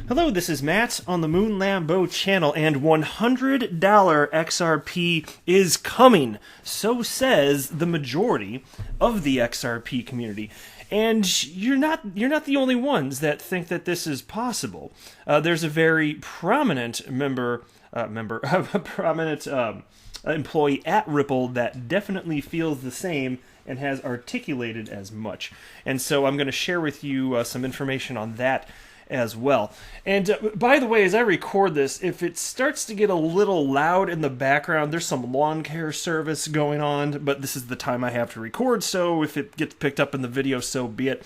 Hello, this is Matt on the Moon Lambo channel, and $100 XRP is coming. So says the majority of the XRP community. And you're not the only ones that think that this is possible. There's a very prominent employee at Ripple that definitely feels the same and has articulated as much. And so I'm going to share with you some information on that as well. And by the way, as I record this, if it starts to get a little loud in the background, there's some lawn care service going on, but this is the time I have to record, so if it gets picked up in the video, so be it.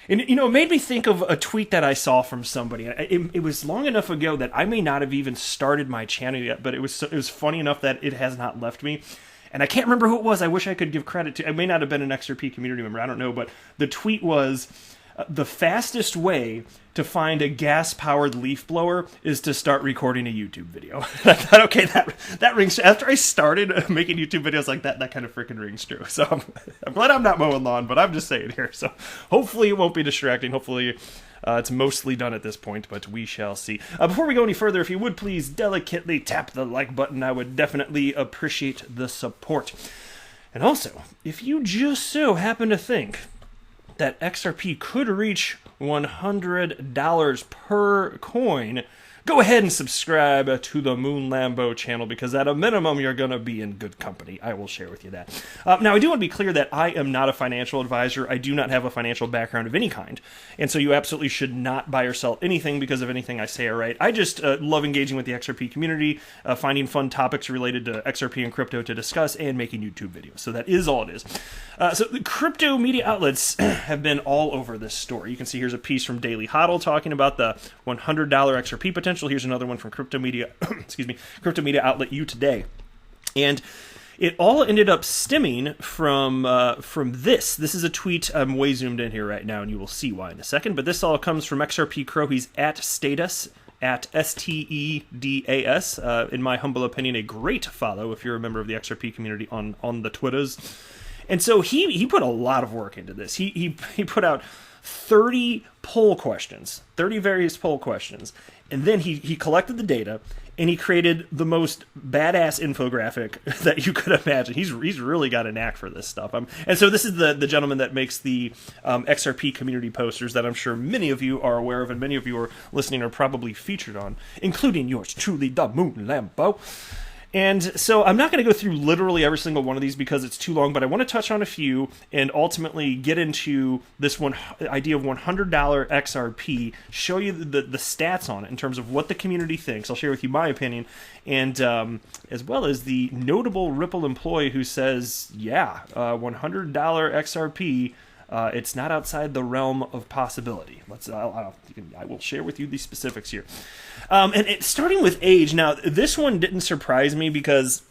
And, you know, it made me think of a tweet that I saw from somebody. It was long enough ago that I may not have even started my channel yet, but it was funny enough that it has not left me. And I can't remember who it was. I wish I could give credit to. It may not have been an XRP community member. I don't know. But the tweet was, the fastest way to find a gas-powered leaf blower is to start recording a YouTube video. I thought, okay, that rings. After I started making YouTube videos like that, that kind of freaking rings true. So I'm glad I'm not mowing lawn, but I'm just saying here. So hopefully it won't be distracting. Hopefully it's mostly done at this point, but we shall see. Before we go any further, if you would please delicately tap the like button, I would definitely appreciate the support. And also, if you just so happen to think that XRP could reach $100 per coin, go ahead and subscribe to the Moon Lambo channel, because at a minimum you're going to be in good company. I will share with you that. Now, I do want to be clear that I am not a financial advisor. I do not have a financial background of any kind, and so you absolutely should not buy or sell anything because of anything I say or write. I just love engaging with the XRP community, finding fun topics related to XRP and crypto to discuss, and making YouTube videos. So that is all it is. So the crypto media outlets have been all over this story. You can see here's a piece from Daily Hodl talking about the $100 XRP potential. Here's another one from crypto media, crypto media outlet You Today, and it all ended up stemming from this. This is a tweet. I'm way zoomed in here right now, and you will see why in a second. But this all comes from XRP Crow. He's at Status, at STEDAS. In my humble opinion, a great follow if you're a member of the XRP community on the Twitters. And so he put a lot of work into this. He put out 30 poll questions, 30 various poll questions, and then he collected the data, and he created the most badass infographic that you could imagine. He's really got a knack for this stuff. And so this is the gentleman that makes the XRP community posters that I'm sure many of you are aware of, and many of you are listening are probably featured on, including yours truly, the Moon Lambo. And so I'm not going to go through literally every single one of these because it's too long, but I want to touch on a few and ultimately get into this one idea of $100 XRP, show you the stats on it in terms of what the community thinks. I'll share with you my opinion, and as well as the notable Ripple employee who says, yeah, $100 XRP, it's not outside the realm of possibility. I will share with you the specifics here. And starting with age, now this one didn't surprise me because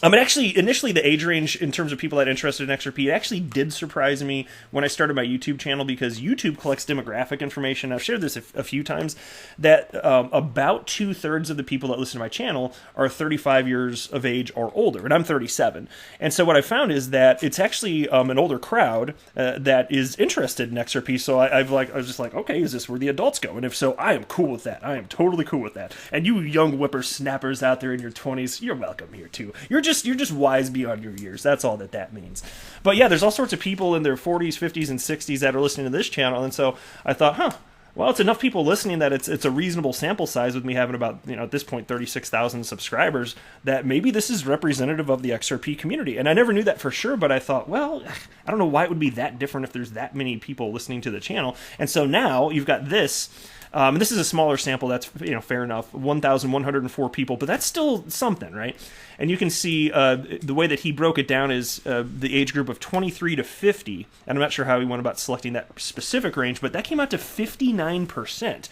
initially the age range in terms of people that are interested in XRP, it actually did surprise me when I started my YouTube channel, because YouTube collects demographic information. I've shared this a few times, that about 2/3 of the people that listen to my channel are 35 years of age or older, and I'm 37. And so what I found is that it's actually an older crowd that is interested in XRP. So I was just like, okay, is this where the adults go? And if so, I am cool with that. I am totally cool with that. And you young whippersnappers out there in your 20s, you're welcome here too. You're just wise beyond your years. That's all that means. But yeah, there's all sorts of people in their 40s, 50s, and 60s that are listening to this channel, and so I thought, well, it's enough people listening that it's a reasonable sample size, with me having about, at this point, 36,000 subscribers, that maybe this is representative of the XRP community. And I never knew that for sure, but I thought, well, I don't know why it would be that different if there's that many people listening to the channel. And so now you've got this. And this is a smaller sample, that's fair enough, 1,104 people, but that's still something, right? And you can see the way that he broke it down is the age group of 23 to 50, and I'm not sure how he went about selecting that specific range, but that came out to 59%.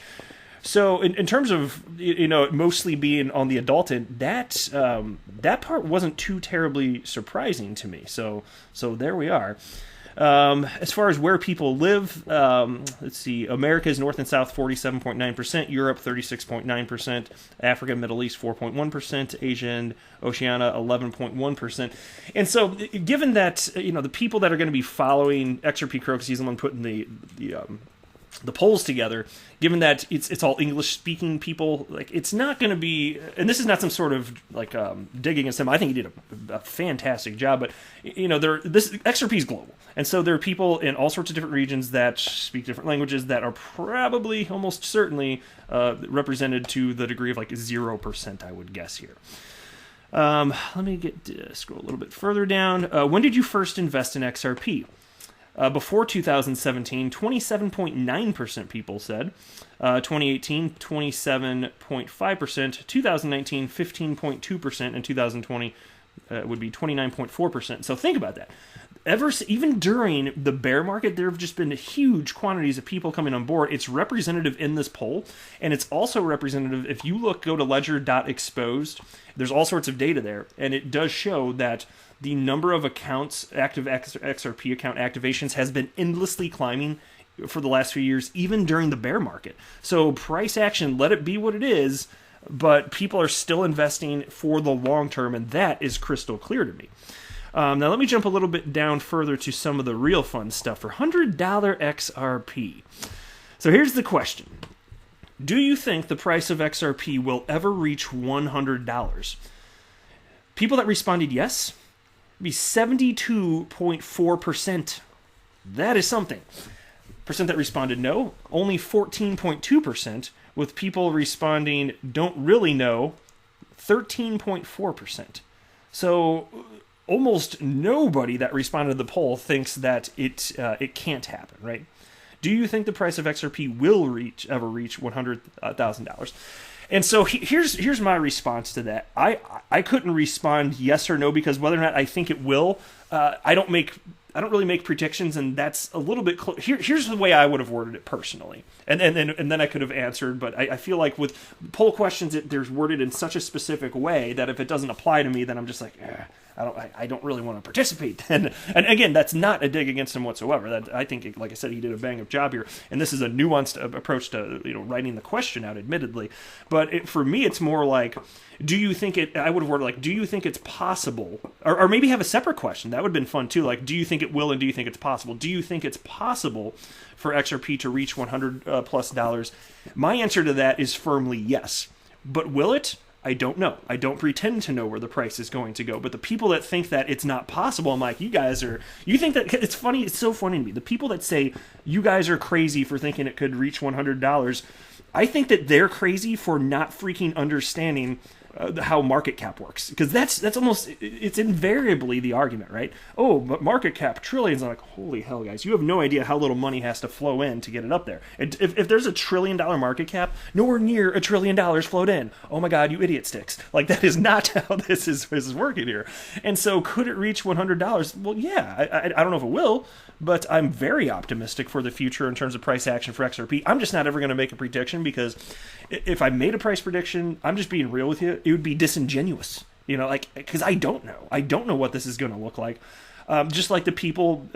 So in terms of mostly being on the adult end, that part wasn't too terribly surprising to me. So there we are. As far as where people live, let's see, America's North and South 47.9%, Europe 36.9%, Africa, Middle East 4.1%, Asia and Oceania 11.1%. And so given that, the people that are going to be following XRP Crow, because he's the one putting the the polls together, given that it's all English speaking people, like it's not going to be, and this is not some sort of like digging against him. I think he did a fantastic job, but this XRP is global, and so there are people in all sorts of different regions that speak different languages that are probably almost certainly represented to the degree of like 0%, I would guess here. Let me scroll a little bit further down. When did you first invest in XRP? Before 2017, 27.9% people said. 2018, 27.5%. 2019, 15.2%. And 2020 would be 29.4%. So think about that. Even during the bear market, there have just been huge quantities of people coming on board. It's representative in this poll, and it's also representative if you go to ledger.exposed. There's all sorts of data there, and it does show that the number of accounts, active XRP account activations, has been endlessly climbing for the last few years, even during the bear market. So price action, let it be what it is, but people are still investing for the long term, and that is crystal clear to me. Now let me jump a little bit down further to some of the real fun stuff for $100 XRP. So here's the question. Do you think the price of XRP will ever reach $100? People that responded yes, be 72.4%. That is something. Percent that responded no, only 14.2%, with people responding don't really know, 13.4%. So almost nobody that responded to the poll thinks that it can't happen, right? Do you think the price of XRP will ever reach $100,000? And so here's my response to that. I couldn't respond yes or no, because whether or not I think it will, I don't really make predictions, and that's a little bit here's the way I would have worded it personally, and then I could have answered. But I feel like with poll questions, they're worded in such a specific way that if it doesn't apply to me, then I'm just like, I don't really want to participate. And again, that's not a dig against him whatsoever. That I think, like I said, he did a bang up job here, and this is a nuanced approach to writing the question out, admittedly. But for me, it's more like, do you think it? I would have worded like, do you think it's possible, or maybe have a separate question that would have been fun too. Like, do you think it will, and do you think it's possible? Do you think it's possible for XRP to reach $100 plus? My answer to that is firmly yes. But will it? I don't know. I don't pretend to know where the price is going to go. But the people that think that it's not possible, I'm like, you think that, it's funny, it's so funny to me. The people that say, you guys are crazy for thinking it could reach $100, I think that they're crazy for not freaking understanding how market cap works, because that's almost, it's invariably the argument, right? Oh, but market cap trillions. I'm like, holy hell, guys, you have no idea how little money has to flow in to get it up there. And if there's $1 trillion market cap, nowhere near $1 trillion flowed in. Oh my God, you idiot sticks! Like, that is not how this is working here. And so, could it reach $100? Well, yeah, I don't know if it will, but I'm very optimistic for the future in terms of price action for XRP. I'm just not ever going to make a prediction, because if I made a price prediction, I'm just being real with you, it would be disingenuous, because I don't know what this is going to look like. Just like the people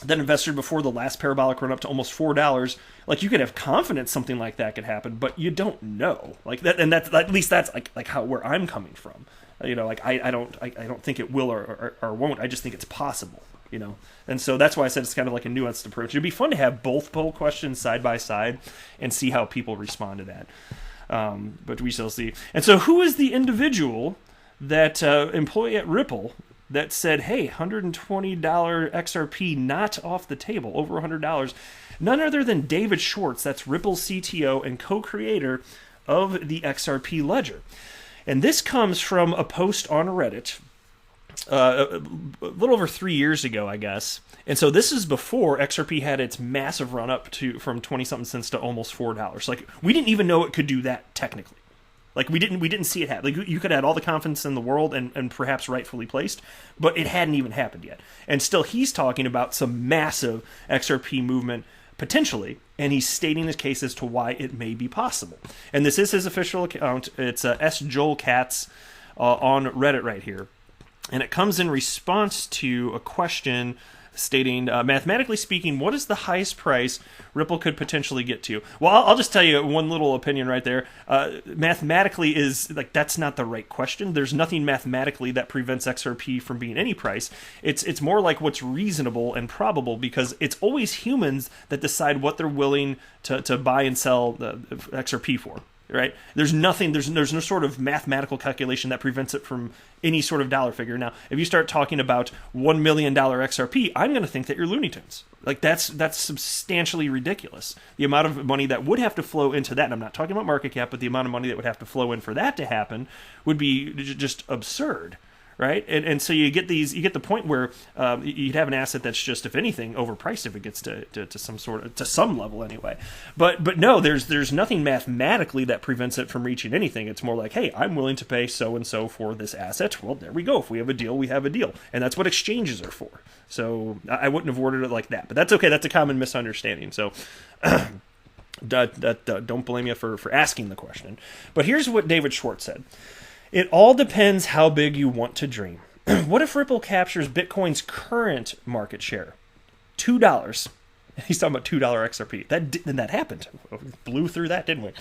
that invested before the last parabolic run up to almost $4, like, you could have confidence something like that could happen, but you don't know, like that, and that's, at least that's like where I'm coming from. I don't think it will or won't. I just think it's possible. And so that's why I said it's kind of like a nuanced approach. It'd be fun to have both poll questions side by side and see how people respond to that. But we shall see. And so, who is the individual that employee at Ripple that said, hey, $120 XRP not off the table, over $100? None other than David Schwartz. That's Ripple's CTO and co-creator of the XRP ledger. And this comes from a post on Reddit a little over 3 years ago, I guess. And so this is before XRP had its massive run up from 20-something cents to almost $4. Like, we didn't even know it could do that technically. Like, we didn't see it happen. Like, you could have had all the confidence in the world and perhaps rightfully placed, but it hadn't even happened yet. And still, he's talking about some massive XRP movement potentially, and he's stating his case as to why it may be possible. And this is his official account. It's S. Joel Katz on Reddit right here. And it comes in response to a question stating, mathematically speaking, what is the highest price Ripple could potentially get to? Well, I'll just tell you one little opinion right there. Mathematically is, like, that's not the right question. There's nothing mathematically that prevents XRP from being any price. It's more like what's reasonable and probable, because it's always humans that decide what they're willing to buy and sell the XRP for. Right? There's no sort of mathematical calculation that prevents it from any sort of dollar figure. Now, if you start talking about $1 million XRP, I'm going to think that you're Looney Tunes. Like, that's substantially ridiculous. The amount of money that would have to flow into that, and I'm not talking about market cap, but the amount of money that would have to flow in for that to happen would be just absurd. Right, and so you get the point where you'd have an asset that's just, if anything, overpriced if it gets to some level anyway. But no, there's nothing mathematically that prevents it from reaching anything. It's more like, hey, I'm willing to pay so and so for this asset. Well, there we go. If we have a deal, we have a deal, and that's what exchanges are for. So I wouldn't have worded it like that, but that's okay. That's a common misunderstanding. So. Don't blame you for asking the question. But here's what David Schwartz said. It all depends how big you want to dream. What if Ripple captures Bitcoin's current market share? $2. He's talking about $2 XRP. That happened. Blew through that, didn't we?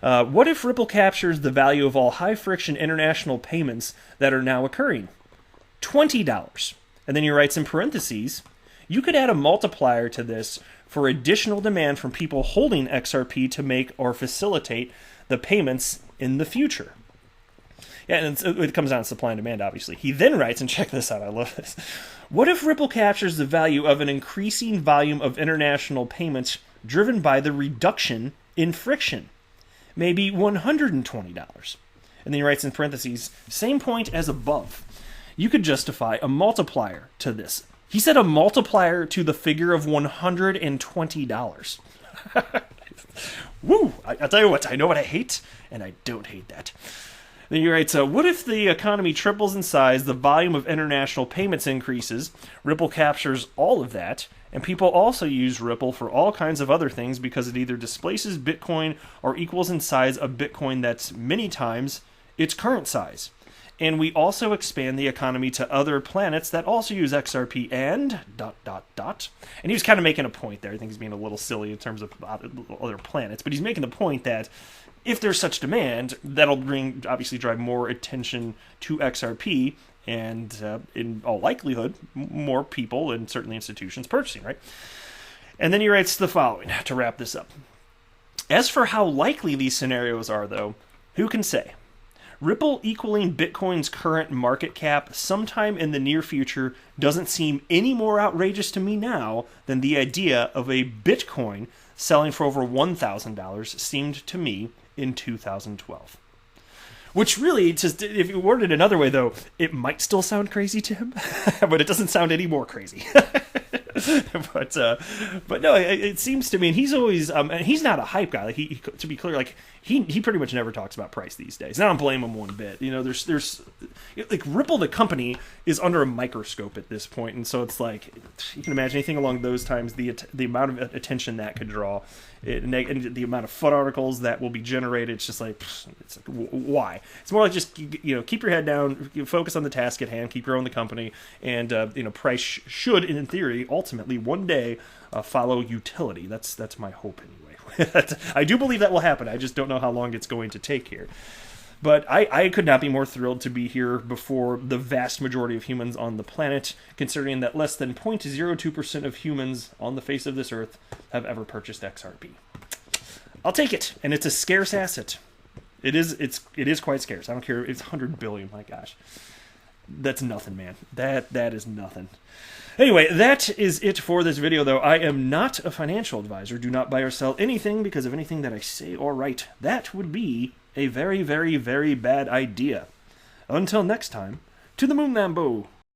What if Ripple captures the value of all high-friction international payments that are now occurring? $20. And then he writes in parentheses, you could add a multiplier to this for additional demand from people holding XRP to make or facilitate the payments in the future. Yeah, and it comes down to supply and demand, obviously. He then writes, and check this out, I love this. What if Ripple captures the value of an increasing volume of international payments driven by the reduction in friction? Maybe $120. And then he writes in parentheses, same point as above. You could justify a multiplier to this. He said a multiplier to the figure of $120. Woo! I'll tell you what, I know what I hate, and I don't hate that. Then you write, so what if the economy triples in size, the volume of international payments increases, Ripple captures all of that, and people also use Ripple for all kinds of other things because it either displaces Bitcoin or equals in size a Bitcoin that's many times its current size. And we also expand the economy to other planets that also use XRP and ... And he was kind of making a point there. I think he's being a little silly in terms of other planets, but he's making the point that if there's such demand, that'll obviously drive more attention to XRP and, in all likelihood, more people and certainly institutions purchasing, right? And then he writes the following to wrap this up. As for how likely these scenarios are, though, who can say? Ripple equaling Bitcoin's current market cap sometime in the near future doesn't seem any more outrageous to me now than the idea of a Bitcoin selling for over $1,000 seemed to me in 2012. Which really, just if you worded it another way, though, it might still sound crazy to him, but it doesn't sound any more crazy. but no, it seems to me, and he's always, and he's not a hype guy. Like he to be clear, like he pretty much never talks about price these days. And I don't blame him one bit. You know, there's like Ripple, the company, is under a microscope at this point, and so it's like you can imagine anything along those times, the amount of attention that could draw, and the amount of FUD articles that will be generated. It's just like, why? It's more like just keep your head down, focus on the task at hand, keep growing the company, and price should, in theory, ultimately one day follow utility. That's my hope anyway. I do believe that will happen. I just don't know how long it's going to take here. But I could not be more thrilled to be here before the vast majority of humans on the planet, considering that less than 0.02% of humans on the face of this earth have ever purchased XRP. I'll take it, and it's a scarce asset. It is quite scarce. I don't care. It's 100 billion. My gosh, that's nothing, man. That is nothing. Anyway, that is it for this video, though. I am not a financial advisor. Do not buy or sell anything because of anything that I say or write. That would be a very, very, very bad idea. Until next time, to the moon, Lambo.